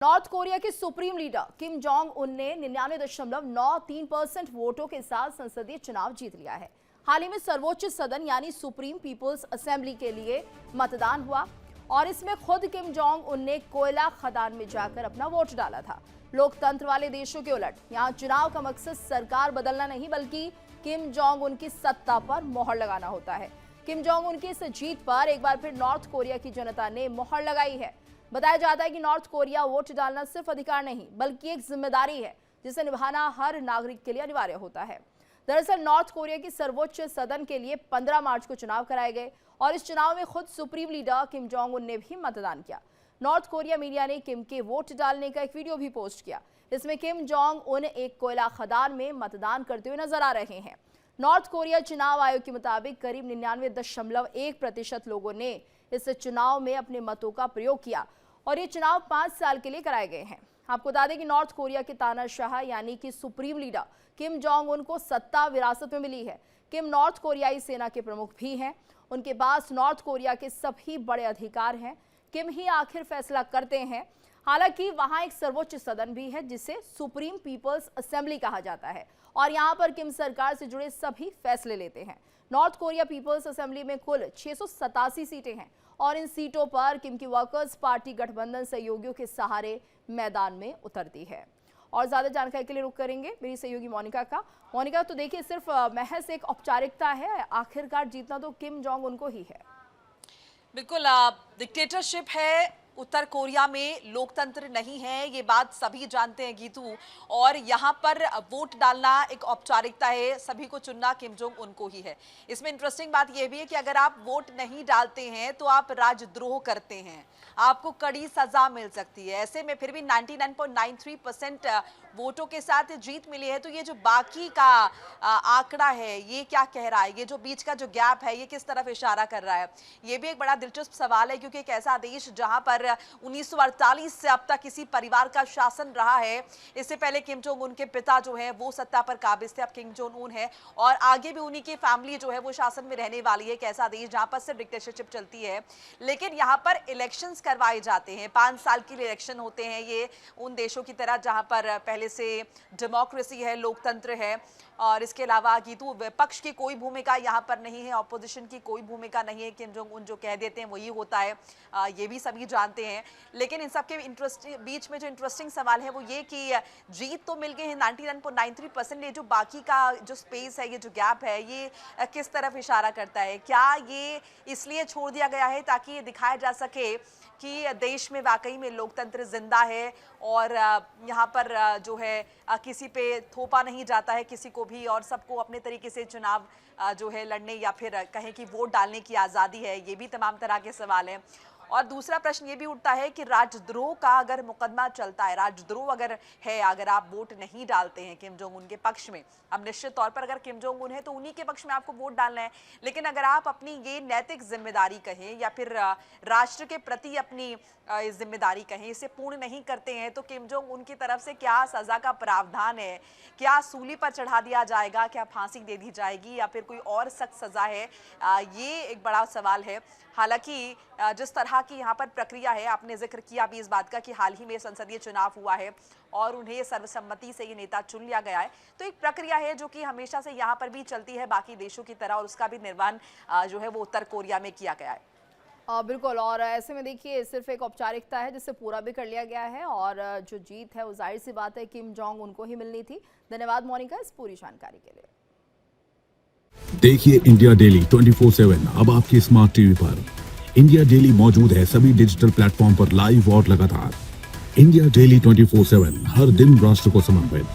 North Korea के supreme leader Kim Jong Un ने 99.93% वोटों के साथ संसदीय चुनाव जीत लिया है। हाल ही में सर्वोच्च सदन यानी सुप्रीम पीपल्स असेंबली के लिए मतदान हुआ और इसमें खुद किम जोंग उन ने कोयला खदान में जाकर अपना वोट डाला था। लोकतंत्र वाले देशों के उलट यहां चुनाव का मकसद सरकार बदलना नहीं बल्कि किम जोंग उन की सत्ता पर मोहर लगाना होता है। किम जोंग उन की इस जीत पर एक बार फिर नॉर्थ कोरिया की जनता ने मोहर लगाई है। बताया जाता है कि नॉर्थ कोरिया वोट डालना सिर्फ अधिकार नहीं बल्कि एक जिम्मेदारी है जिसे निभाना हर नागरिक के लिए अनिवार्य होता है। दरअसल नॉर्थ कोरिया की सर्वोच्च सदन के लिए 15 मार्च को चुनाव कराए गए और इस चुनाव में खुद supreme leader Kim Jong Un ने भी मतदान किया। नॉर्थ कोरिया मीडिया ने किम के वोट डालने का एक वीडियो भी पोस्ट किया। इसमें किम जोंग उन एक कोयला खदान में मतदान करते हुए नजर आ रहे हैं। नॉर्थ कोरिया चुनाव आयोग के मुताबिक करीब 99.1% लोगों ने इस चुनाव में अपने मतों का प्रयोग किया और ये चुनाव 5 साल के लिए कराए गए हैं। आपको बता दें कि नॉर्थ कोरिया के तानाशाह यानी कि supreme leader Kim Jong Un को सत्ता विरासत में मिली है। किम नॉर्थ कोरियाई सेना के प्रमुख भी हैं। उनके पास नॉर्थ कोरिया के सभी बड़े अधिकार हैं। किम ही आखिर फैसला करते हैं। हालांकि वहां एक सर्वोच्च सदन भी है जिसे सुप्रीम पीपल्स असेंबली कहा जाता है और यहां पर किम सरकार से जुड़े सभी फैसले लेते हैं। नॉर्थ कोरिया पीपल्स असेंबली में कुल 687 सीटें हैं और इन सीटों पर किम की वर्कर्स पार्टी गठबंधन सहयोगियों के सहारे मैदान में उतरती है। और ज्यादा जानकारी के लिए रुख करेंगे मेरी सहयोगी मोनिका का। मोनिका, तो देखिए सिर्फ महज एक औपचारिकता है, आखिरकार जीतना तो किम जोंग उनको ही है। बिल्कुल, डिक्टेटरशिप है उत्तर कोरिया में, लोकतंत्र नहीं है, ये बात सभी जानते हैं गीतू। और यहाँ पर वोट डालना एक औपचारिकता है, सभी को चुनना किम जोंग उनको ही है। इसमें इंटरेस्टिंग बात यह भी है कि अगर आप वोट नहीं डालते हैं तो आप राजद्रोह करते हैं, आपको कड़ी सजा मिल सकती है। ऐसे में फिर भी 99.93% वोटों के साथ जीत मिली है। तो ये जो बाकी का आंकड़ा है ये क्या कह रहा है, ये जो बीच का जो गैप है ये किस तरफ इशारा कर रहा है, ये भी एक बड़ा दिलचस्प सवाल है। क्योंकि एक ऐसा देश जहां पर 1948 से अब तक किसी परिवार का शासन रहा है। इससे पहले किम जोंग उन के पिता जो है वो सत्ता पर काबिज थे, अब किम जोंग उन है और आगे भी उन्हीं की फैमिली जो है वो शासन में रहने वाली है। एक ऐसा देश जहां पर सिर्फ डिक्टेटरशिप चलती है, लेकिन यहाँ पर इलेक्शंस करवाए जाते हैं, 5 साल के लिए इलेक्शन होते हैं। ये उन देशों की तरह जहां पर पहले से डेमोक्रेसी है, लोकतंत्र है। और इसके अलावा गीतू विपक्ष की कोई भूमिका यहाँ पर नहीं है, ऑपोजिशन की कोई भूमिका नहीं है। किम जोंग उन जो कह देते हैं वही होता है, ये भी सभी जानते हैं। लेकिन इन सबके बीच में जो इंटरेस्टिंग सवाल है वो ये कि जीत तो मिल गई है 99.93%, ये जो बाकी का जो स्पेस है, ये जो गैप है, ये किस तरफ इशारा करता है? क्या ये इसलिए छोड़ दिया गया है ताकि ये दिखाया जा सके कि देश में वाकई में लोकतंत्र जिंदा है और यहाँ पर जो है किसी पे थोपा नहीं जाता है किसी को भी, और सबको अपने तरीके से चुनाव जो है लड़ने या फिर कहें कि वोट डालने की आज़ादी है? ये भी तमाम तरह के सवाल हैं। और दूसरा प्रश्न ये भी उठता है कि राजद्रोह का अगर मुकदमा चलता है, राजद्रोह अगर है, अगर आप वोट नहीं डालते हैं किम जोंग उन के पक्ष में, अब निश्चित तौर पर अगर किम जोंग उन है तो उन्हीं के पक्ष में आपको वोट डालना है। लेकिन अगर आप अपनी ये नैतिक जिम्मेदारी कहें या फिर राष्ट्र के प्रति अपनी जिम्मेदारी कहें, इसे पूर्ण नहीं करते हैं तो किम जोंग उन की तरफ से क्या सजा का प्रावधान है? क्या सूली पर चढ़ा दिया जाएगा, क्या फांसी दे दी जाएगी या फिर कोई और सख्त सजा है? ये एक बड़ा सवाल है। हालांकि जिस तरह की यहाँ पर प्रक्रिया है, आपने जिक्र किया भी इस बात का कि हाल ही में संसदीय चुनाव हुआ है और उन्हें सर्वसम्मति से ये नेता चुन लिया गया है। तो एक प्रक्रिया है जो कि हमेशा से यहाँ पर भी चलती है बाकी देशों की तरह, और उसका भी निर्वहन जो है वो उत्तर कोरिया में किया गया है। बिल्कुल, और ऐसे में देखिए सिर्फ एक औपचारिकता है जिसे पूरा भी कर लिया गया है और जो जीत है वो जाहिर सी बात है किम जोंग उनको ही मिलनी थी। धन्यवाद मोनिका इस पूरी जानकारी के लिए। देखिए इंडिया डेली 24/7 अब आपकी स्मार्ट टीवी पर। इंडिया डेली मौजूद है सभी डिजिटल प्लेटफॉर्म पर लाइव और लगातार। इंडिया डेली 24/7 हर दिन राष्ट्र को समर्पित।